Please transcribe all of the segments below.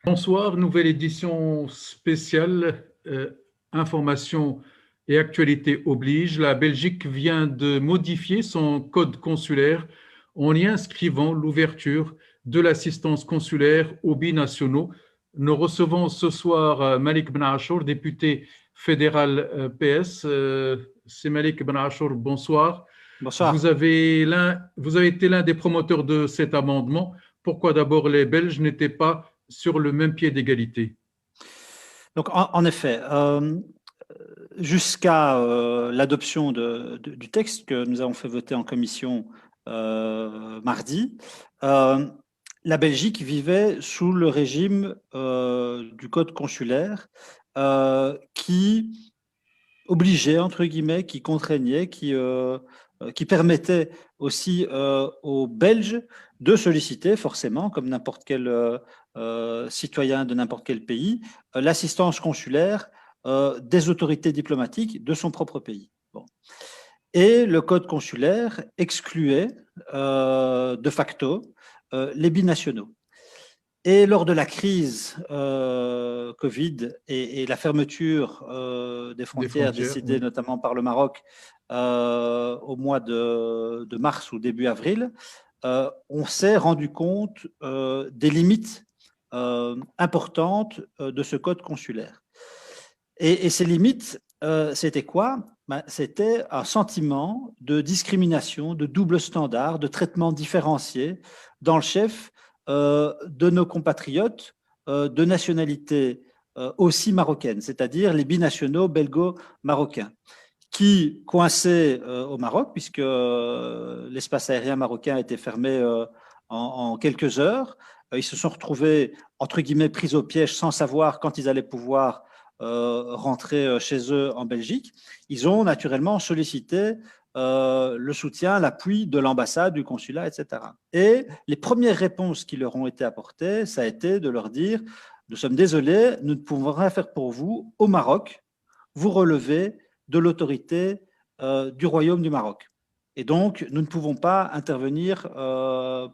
Bonsoir, nouvelle édition spéciale, information et actualité oblige. La Belgique vient de modifier son code consulaire en y inscrivant l'ouverture de l'assistance consulaire aux binationaux. Nous recevons ce soir Malik Ben Achour, député fédéral PS. C'est Malik Ben Achour, bonsoir. Bonsoir. Vous avez été l'un des promoteurs de cet amendement. Pourquoi d'abord les Belges n'étaient pas sur le même pied d'égalité? Donc, en effet, jusqu'à l'adoption du texte que nous avons fait voter en commission mardi, la Belgique vivait sous le régime du code consulaire qui obligeait, entre guillemets, qui contraignait, qui permettait aussi aux Belges de solliciter forcément, comme n'importe quel citoyen de n'importe quel pays, l'assistance consulaire des autorités diplomatiques de son propre pays. Bon. Et le code consulaire excluait de facto les binationaux. Et lors de la crise Covid et la fermeture des frontières décidée Oui. notamment par le Maroc au mois de mars ou début avril, on s'est rendu compte des limites importantes de ce code consulaire. Et ces limites, c'était quoi? C'était un sentiment de discrimination, de double standard, de traitement différencié dans le chef de nos compatriotes de nationalité aussi marocaine, c'est-à-dire les binationaux belgo-marocains, qui coinçaient au Maroc, puisque l'espace aérien marocain a été fermé en quelques heures. Ils se sont retrouvés, entre guillemets, pris au piège sans savoir quand ils allaient pouvoir rentrer chez eux en Belgique. Ils ont naturellement sollicité le soutien, l'appui de l'ambassade, du consulat, etc. Et les premières réponses qui leur ont été apportées, ça a été de leur dire « Nous sommes désolés, nous ne pouvons rien faire pour vous. Au Maroc, vous relevez de l'autorité du Royaume du Maroc. Et donc, nous ne pouvons pas intervenir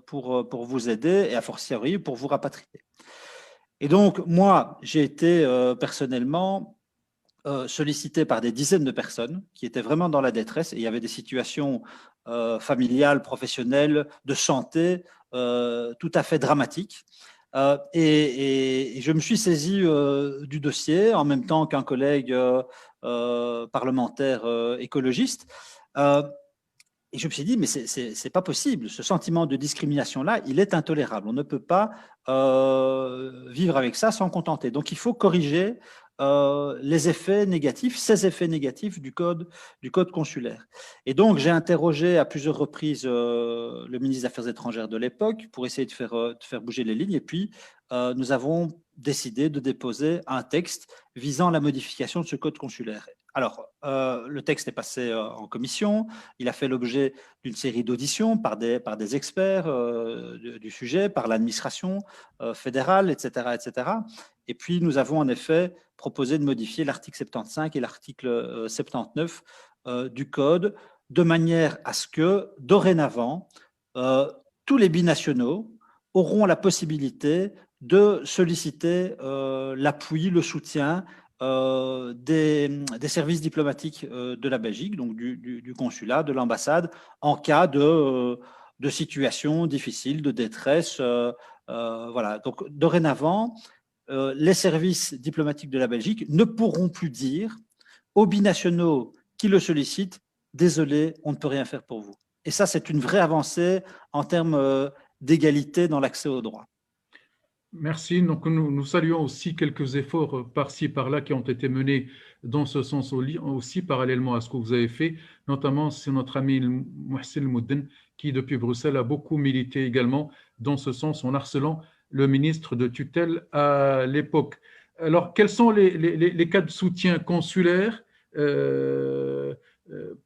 pour vous aider et a fortiori pour vous rapatrier. » Et donc, moi, j'ai été personnellement sollicité par des dizaines de personnes qui étaient vraiment dans la détresse et il y avait des situations familiales, professionnelles, de santé tout à fait dramatiques. Et je me suis saisi du dossier en même temps qu'un collègue parlementaire écologiste. Et je me suis dit, mais c'est pas possible. Ce sentiment de discrimination-là, il est intolérable. On ne peut pas vivre avec ça sans contenter. Donc, il faut corriger les effets négatifs, ces effets négatifs du code consulaire. Et donc, j'ai interrogé à plusieurs reprises le ministre des Affaires étrangères de l'époque pour essayer de faire bouger les lignes. Et puis, nous avons décidé de déposer un texte visant la modification de ce code consulaire. Alors, le texte est passé en commission. Il a fait l'objet d'une série d'auditions par des experts du sujet, par l'administration fédérale, etc., etc. Et puis, nous avons en effet proposé de modifier l'article 75 et l'article 79 du Code, de manière à ce que, dorénavant, tous les binationaux auront la possibilité de solliciter l'appui, le soutien des services diplomatiques de la Belgique, donc du consulat, de l'ambassade, en cas de situation difficile, de détresse. Voilà. Donc, dorénavant, les services diplomatiques de la Belgique ne pourront plus dire aux binationaux qui le sollicitent « Désolé, on ne peut rien faire pour vous ». Et ça, c'est une vraie avancée en termes d'égalité dans l'accès aux droits. Merci. Donc, nous saluons aussi quelques efforts par-ci, par-là qui ont été menés dans ce sens aussi, parallèlement à ce que vous avez fait. Notamment, c'est notre ami Mohsen Moudin qui, depuis Bruxelles, a beaucoup milité également dans ce sens en harcelant le ministre de tutelle à l'époque. Alors, quels sont les cas de soutien consulaire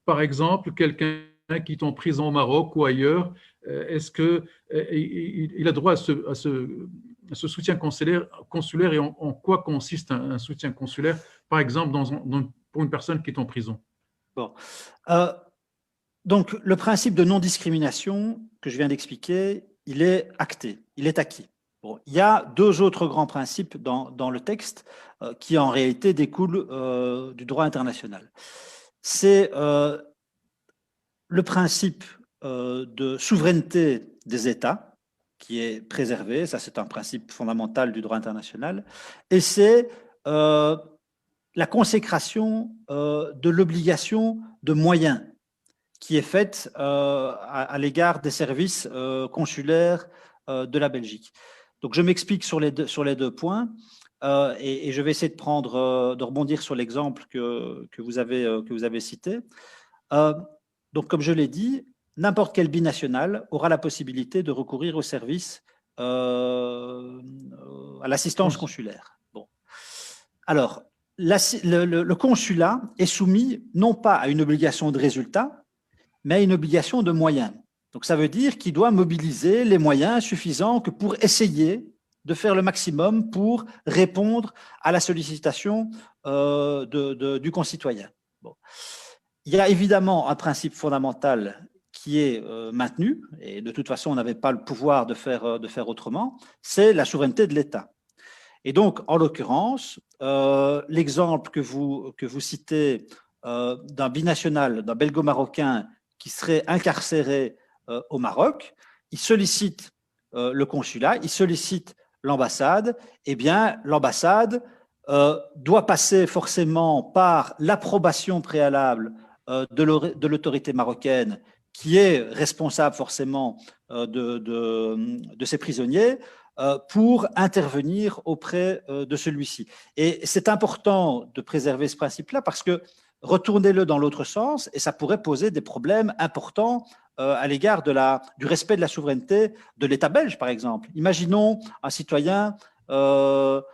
par exemple, quelqu'un qui est en prison au Maroc ou ailleurs, est-ce qu'il a droit à ce soutien consulaire et en quoi consiste un soutien consulaire, par exemple, pour une personne qui est en prison? Bon. Donc, le principe de non-discrimination que je viens d'expliquer, il est acté, il est acquis. Bon, il y a deux autres grands principes dans le texte qui en réalité découlent du droit international. C'est le principe de souveraineté des États qui est préservé, ça c'est un principe fondamental du droit international, et c'est la consécration de l'obligation de moyens qui est faite à l'égard des services consulaires de la Belgique. Donc je m'explique sur les deux points et je vais essayer de rebondir sur l'exemple que vous avez cité. Donc comme je l'ai dit, n'importe quel binational aura la possibilité de recourir au service à l'assistance consulaire. Bon. Alors, le consulat est soumis non pas à une obligation de résultat, mais à une obligation de moyens. Donc ça veut dire qu'il doit mobiliser les moyens suffisants que pour essayer de faire le maximum pour répondre à la sollicitation du concitoyen. Bon. Il y a évidemment un principe fondamental qui est maintenu, et de toute façon on n'avait pas le pouvoir de faire autrement, c'est la souveraineté de l'État. Et donc, en l'occurrence, l'exemple que vous citez d'un binational, d'un belgo-marocain qui serait incarcéré au Maroc, il sollicite le consulat, il sollicite l'ambassade, eh bien, l'ambassade doit passer forcément par l'approbation préalable de l'autorité marocaine qui est responsable forcément de ces prisonniers, pour intervenir auprès de celui-ci. Et c'est important de préserver ce principe-là parce que retournez-le dans l'autre sens et ça pourrait poser des problèmes importants à l'égard du respect de la souveraineté de l'État belge, par exemple. Imaginons un citoyen, alors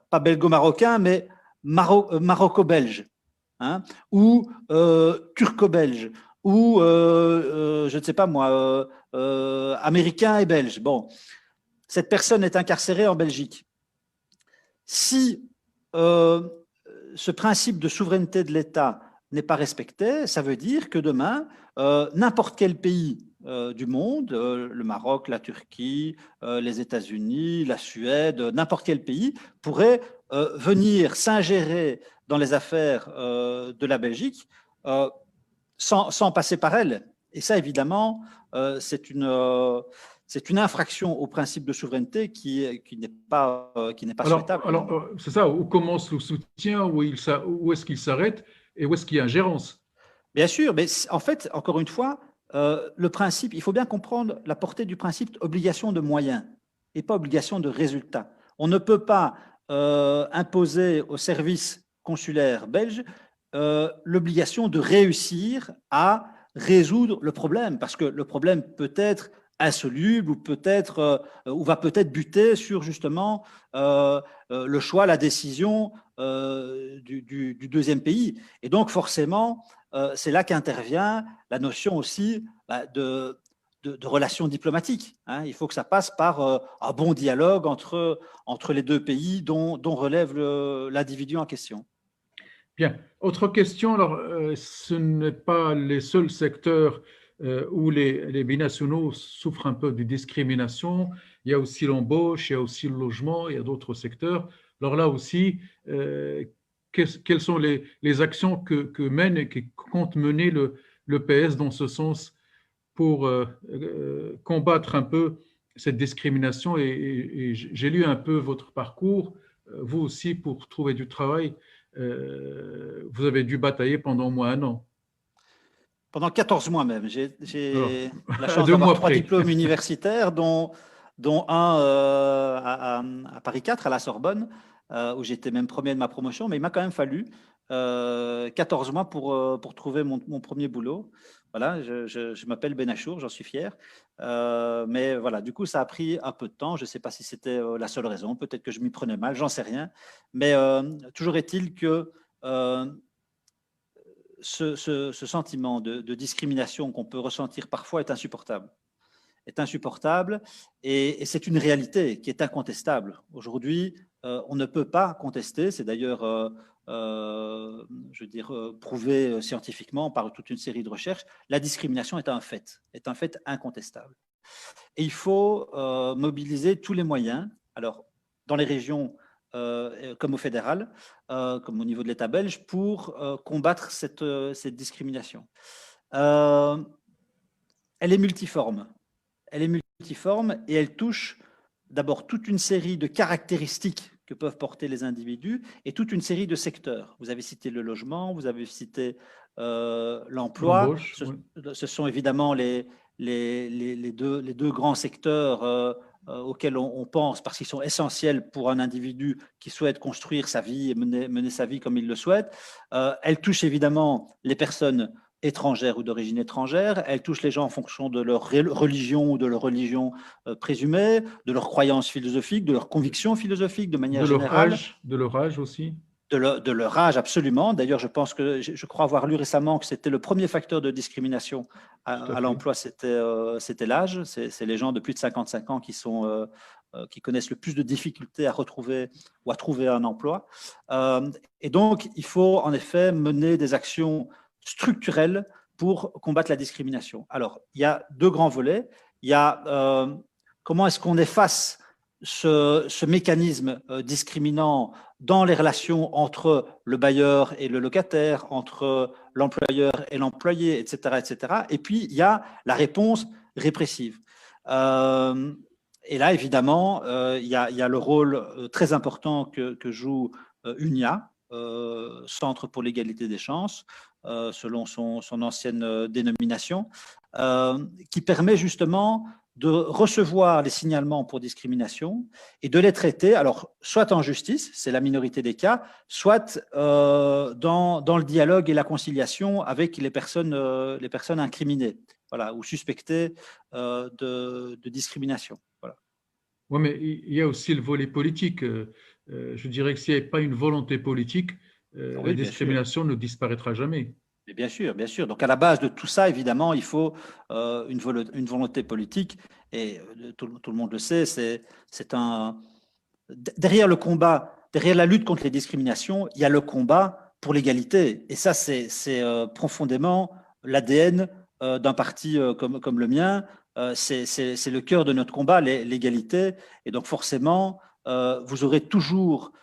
pas belgo-marocain, mais maroco-belge, hein, ou turco-belge, ou je ne sais pas moi, américain et belge. Bon, cette personne est incarcérée en Belgique. Si ce principe de souveraineté de l'État n'est pas respecté, ça veut dire que demain, n'importe quel pays du monde, le Maroc, la Turquie, les États-Unis, la Suède, n'importe quel pays pourrait venir s'ingérer dans les affaires de la Belgique sans passer par elle. Et ça, évidemment, c'est une infraction au principe de souveraineté qui n'est pas souhaitable. Alors c'est ça, où commence le soutien, où est-ce qu'il s'arrête et où est-ce qu'il y a ingérence? Bien sûr, mais en fait, encore une fois, le principe, il faut bien comprendre la portée du principe obligation de moyens et pas obligation de résultat. On ne peut pas imposer au service consulaire belge l'obligation de réussir à résoudre le problème, parce que le problème peut être insoluble ou va peut-être buter sur justement le choix, la décision du deuxième pays. Et donc forcément, c'est là qu'intervient la notion aussi de relations diplomatiques. Hein. Il faut que ça passe par un bon dialogue entre les deux pays dont relève l'individu en question. Bien. Autre question, alors ce n'est pas les seuls secteurs où les binationaux souffrent un peu de discrimination. Il y a aussi l'embauche, il y a aussi le logement, il y a d'autres secteurs. Alors là aussi, quelles sont les actions que mène et que compte mener le PS dans ce sens pour combattre un peu cette discrimination? Et j'ai lu un peu votre parcours. Vous aussi, pour trouver du travail, vous avez dû batailler pendant au moins 1 an. Pendant 14 mois même. J'ai la chance 2 d'avoir mois 3 près. diplômes universitaires, dont un à Paris 4, à la Sorbonne, où j'étais même premier de ma promotion, mais il m'a quand même fallu 14 mois pour trouver mon premier boulot. Voilà, je m'appelle Benachour, j'en suis fier. Mais voilà, du coup, ça a pris un peu de temps. Je ne sais pas si c'était la seule raison. Peut-être que je m'y prenais mal, j'en sais rien. Mais toujours est-il que ce sentiment de discrimination qu'on peut ressentir parfois est insupportable. Et c'est une réalité qui est incontestable. Aujourd'hui, on ne peut pas contester, c'est d'ailleurs prouvé scientifiquement par toute une série de recherches, la discrimination est un fait incontestable. Et il faut mobiliser tous les moyens, alors dans les régions comme au fédéral, comme au niveau de l'État belge, pour combattre cette discrimination. Elle est multiforme. Elle est multiforme et elle touche d'abord toute une série de caractéristiques que peuvent porter les individus et toute une série de secteurs. Vous avez cité le logement, vous avez cité l'emploi. L'embauche, oui. Ce sont évidemment les deux grands secteurs auxquels on pense parce qu'ils sont essentiels pour un individu qui souhaite construire sa vie et mener sa vie comme il le souhaite. Elle touche évidemment les personnes étrangères ou d'origine étrangère, elle touche les gens en fonction de leur religion ou de leur religion présumée, de leurs croyances philosophiques, de leurs convictions philosophiques de manière générale. De leur âge aussi. De leur âge, absolument. D'ailleurs, je pense que je crois avoir lu récemment que c'était le premier facteur de discrimination à l'emploi, c'était l'âge. C'est les gens de plus de 55 ans qui connaissent le plus de difficultés à retrouver ou à trouver un emploi. Et donc, il faut en effet mener des actions structurelles pour combattre la discrimination. Alors, il y a deux grands volets. Il y a comment est-ce qu'on efface ce mécanisme discriminant dans les relations entre le bailleur et le locataire, entre l'employeur et l'employé, etc., etc. Et puis, il y a la réponse répressive. Et là, évidemment, il y a le rôle très important que joue UNIA, Centre pour l'égalité des chances, selon son ancienne dénomination, qui permet justement de recevoir les signalements pour discrimination et de les traiter, alors soit en justice, c'est la minorité des cas, soit dans le dialogue et la conciliation avec les personnes incriminées, voilà, ou suspectées de discrimination. Voilà. Oui, mais il y a aussi le volet politique. Je dirais que s'il n'y a pas une volonté politique, Oui, la discrimination ne disparaîtra jamais. Mais bien sûr, bien sûr. Donc, à la base de tout ça, évidemment, il faut une volonté politique. Et tout le monde le sait, derrière le combat, derrière la lutte contre les discriminations, il y a le combat pour l'égalité. Et ça, c'est profondément l'ADN d'un parti comme le mien. C'est le cœur de notre combat, l'égalité. Et donc, forcément, vous aurez toujours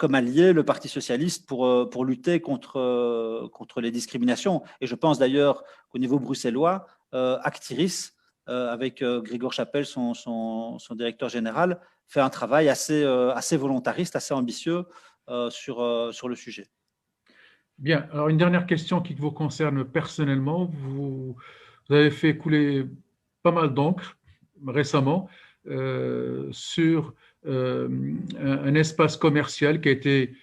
comme allié le Parti socialiste pour lutter contre les discriminations. Et je pense d'ailleurs qu'au niveau bruxellois, Actiris, avec Grégor Chapelle, son directeur général, fait un travail assez volontariste, assez ambitieux sur le sujet. Bien, alors une dernière question qui vous concerne personnellement. Vous avez fait couler pas mal d'encre récemment sur un espace commercial qui a été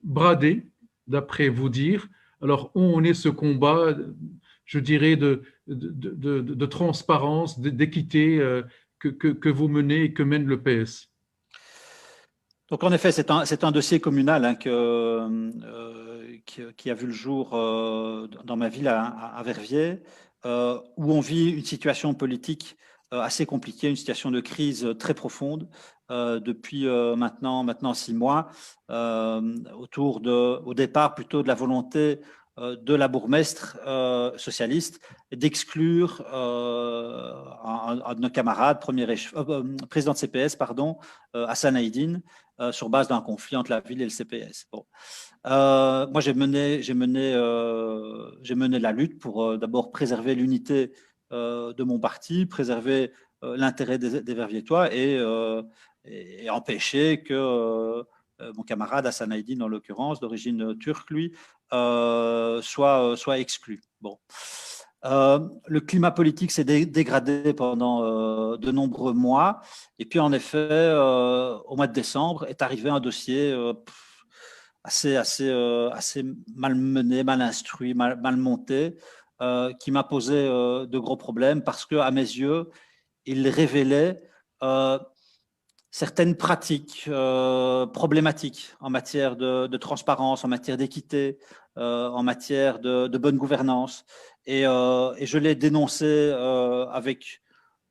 bradé, d'après vous dire. Alors, où en est ce combat, je dirais, de transparence, d'équité que vous menez et que mène le PS? Donc, en effet, c'est un dossier communal hein, qui a vu le jour dans ma ville à Verviers, où on vit une situation politique assez compliquée, une situation de crise très profonde depuis maintenant 6 mois, au départ plutôt de la volonté de la bourgmestre socialiste d'exclure un de nos camarades, président de CPS, pardon, Hassan Aïdine, sur base d'un conflit entre la ville et le CPS. Bon. Moi, j'ai mené la lutte pour d'abord préserver l'unité de mon parti, préserver l'intérêt des Verviétois et empêcher que mon camarade Hassan Aïdine, en l'occurrence, d'origine turque, lui, soit exclu. Bon. Le climat politique s'est dégradé pendant de nombreux mois. Et puis, en effet, au mois de décembre, est arrivé un dossier assez mal mené, mal instruit, mal monté, qui m'a posé de gros problèmes parce qu'à mes yeux, il révélait certaines pratiques problématiques en matière de transparence, en matière d'équité, en matière de bonne gouvernance. Et je l'ai dénoncé avec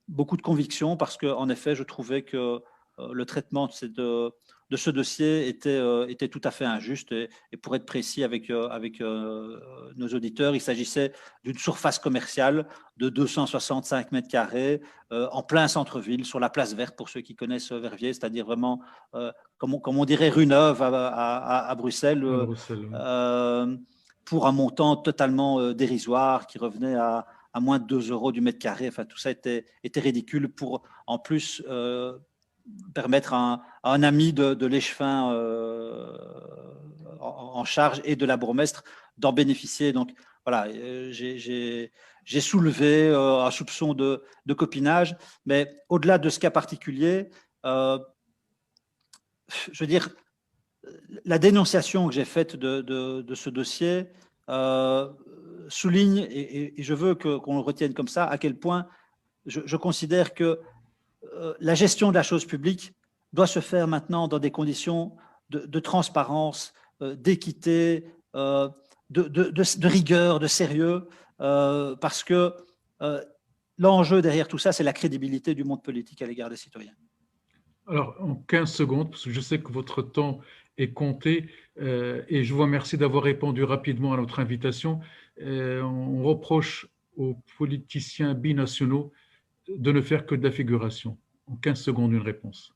beaucoup de conviction parce qu'en effet, je trouvais que le traitement de ce dossier était tout à fait injuste. Et pour être précis avec nos auditeurs, il s'agissait d'une surface commerciale de 265 mètres carrés en plein centre-ville, sur la place verte, pour ceux qui connaissent Verviers, c'est-à-dire vraiment, comme on dirait, rue Neuve à Bruxelles, À Bruxelles, oui. pour un montant totalement dérisoire qui revenait à moins de 2 euros du mètre carré. Enfin, tout ça était ridicule pour, en plus, permettre à un ami de l'Échevin en charge et de la bourgmestre d'en bénéficier. Donc, voilà, j'ai soulevé un soupçon de copinage, mais au-delà de ce cas particulier, je veux dire, la dénonciation que j'ai faite de ce dossier souligne, et je veux qu'on le retienne comme ça, à quel point je considère que la gestion de la chose publique doit se faire maintenant dans des conditions de transparence, d'équité, de rigueur, de sérieux, parce que l'enjeu derrière tout ça, c'est la crédibilité du monde politique à l'égard des citoyens. Alors, en 15 secondes, parce que je sais que votre temps est compté, et je vous remercie d'avoir répondu rapidement à notre invitation. On reproche aux politiciens binationaux de ne faire que de la figuration. En 15 secondes, une réponse.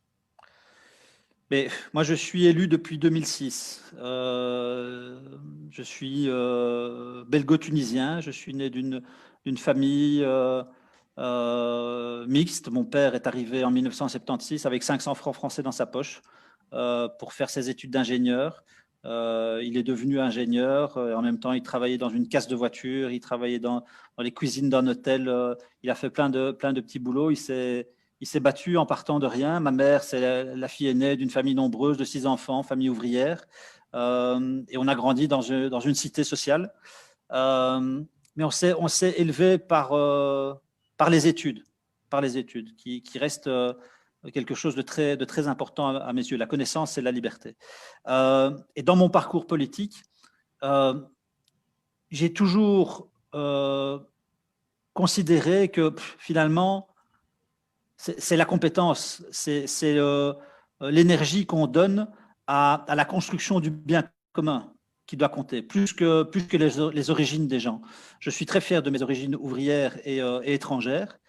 Mais moi, je suis élu depuis 2006. Je suis belgo-tunisien. Je suis né d'une famille mixte. Mon père est arrivé en 1976 avec 500 francs français dans sa poche pour faire ses études d'ingénieur. Il est devenu ingénieur. En même temps, il travaillait dans une casse de voiture. Il travaillait dans les cuisines d'un hôtel. Il a fait plein de petits boulots. Il s'est battu en partant de rien. Ma mère, c'est la fille aînée d'une famille nombreuse de 6 enfants, famille ouvrière. Et on a grandi dans une cité sociale. Mais on s'est élevé par les études, qui restent quelque chose de très important à mes yeux. La connaissance et la liberté. Et dans mon parcours politique, j'ai toujours considéré que finalement, c'est la compétence, c'est l'énergie qu'on donne à la construction du bien commun qui doit compter, plus que les origines des gens. Je suis très fier de mes origines ouvrières et étrangères,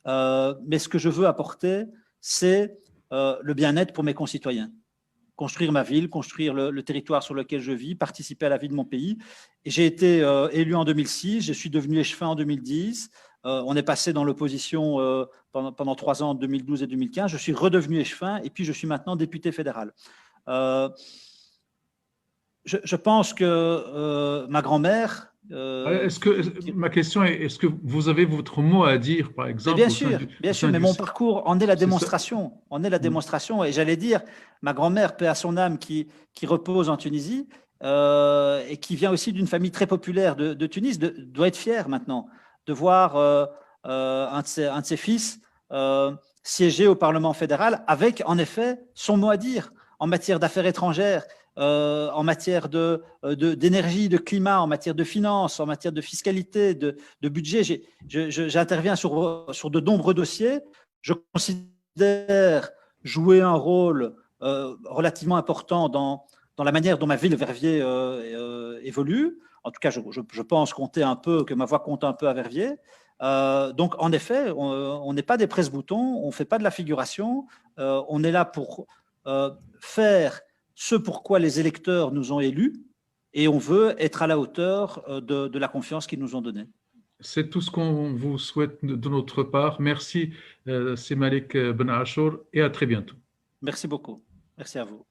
mais ce que je veux apporter, c'est le bien-être pour mes concitoyens. Construire ma ville, construire le territoire sur lequel je vis, participer à la vie de mon pays. Et j'ai été élu en 2006, je suis devenu échevin en 2010. On est passé dans l'opposition pendant 3 ans, en 2012 et 2015. Je suis redevenu échevin et puis je suis maintenant député fédéral. Je pense que ma grand-mère… ma question est, est-ce que vous avez votre mot à dire, par exemple, bien sûr, mais mon parcours en est la démonstration. Et j'allais dire, ma grand-mère, paix à son âme, qui repose en Tunisie, et qui vient aussi d'une famille très populaire de Tunis, doit être fière maintenant de voir un de ses fils siéger au Parlement fédéral avec, en effet, son mot à dire en matière d'affaires étrangères, en matière d'énergie, de climat, en matière de finances, en matière de fiscalité, de budget. J'interviens sur de nombreux dossiers. Je considère jouer un rôle relativement important dans la manière dont ma ville Verviers évolue. En tout cas, je pense compter un peu, que ma voix compte un peu à Verviers. Donc, en effet, on n'est pas des presse-boutons, on ne fait pas de la figuration. On est là pour faire ce pourquoi les électeurs nous ont élus, et on veut être à la hauteur de la confiance qu'ils nous ont donnée. C'est tout ce qu'on vous souhaite de notre part. Merci, c'est Malik Ben Achour, et à très bientôt. Merci beaucoup. Merci à vous.